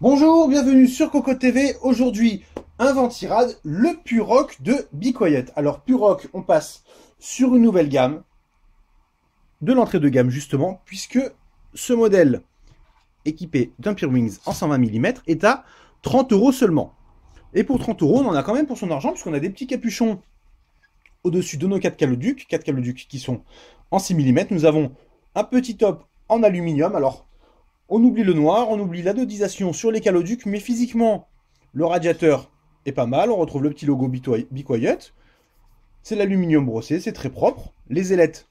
Bonjour, bienvenue sur Cocotte TV. Aujourd'hui, un Ventirad, le Purock de Be Quiet. Alors Purock, on passe sur une nouvelle gamme, de l'entrée de gamme justement, puisque ce modèle équipé d'un Purwings en 120 mm est à 30 € seulement. Et pour 30 €, on en a quand même pour son argent, puisqu'on a des petits capuchons au-dessus de nos 4 caloducs qui sont en 6 mm. Nous avons un petit top en aluminium. Alors, on oublie le noir, on oublie l'anodisation sur les caloducs, mais physiquement, le radiateur est pas mal. On retrouve le petit logo Be Quiet. C'est l'aluminium brossé, c'est très propre. Les ailettes,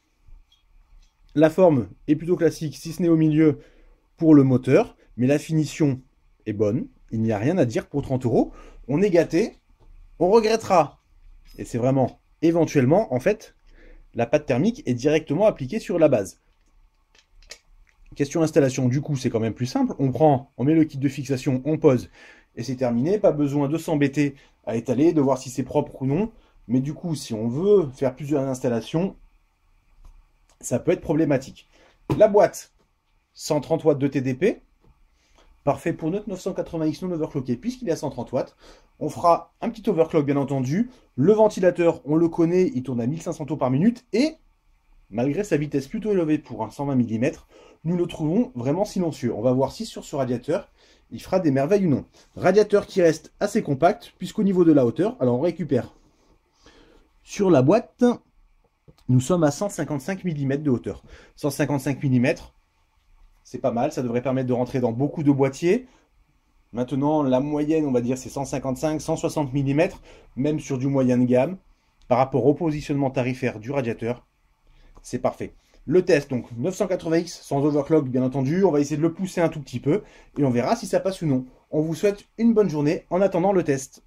la forme est plutôt classique, si ce n'est au milieu pour le moteur, mais la finition est bonne. Il n'y a rien à dire pour 30 €. On est gâté, on regrettera. Et c'est vraiment, éventuellement, en fait, la pâte thermique est directement appliquée sur la base. Question installation, du coup, c'est quand même plus simple. On met le kit de fixation, on pose et c'est terminé. Pas besoin de s'embêter à étaler, de voir si c'est propre ou non. Mais du coup, si on veut faire plusieurs installations, ça peut être problématique. La boîte, 130 watts de TDP. Parfait pour notre 980X non overclocké puisqu'il est à 130 watts. On fera un petit overclock bien entendu. Le ventilateur, on le connaît, il tourne à 1500 tours par minute et malgré sa vitesse plutôt élevée pour un 120 mm, nous le trouvons vraiment silencieux. On va voir si sur ce radiateur, il fera des merveilles ou non. Radiateur qui reste assez compact, puisqu'au niveau de la hauteur, alors on récupère sur la boîte, nous sommes à 155 mm de hauteur. 155 mm, c'est pas mal, ça devrait permettre de rentrer dans beaucoup de boîtiers. Maintenant, la moyenne, on va dire, c'est 155, 160 mm, même sur du moyen de gamme, par rapport au positionnement tarifaire du radiateur. C'est parfait. Le test, donc 980X sans overclock bien entendu. On va essayer de le pousser un tout petit peu et on verra si ça passe ou non. On vous souhaite une bonne journée en attendant le test.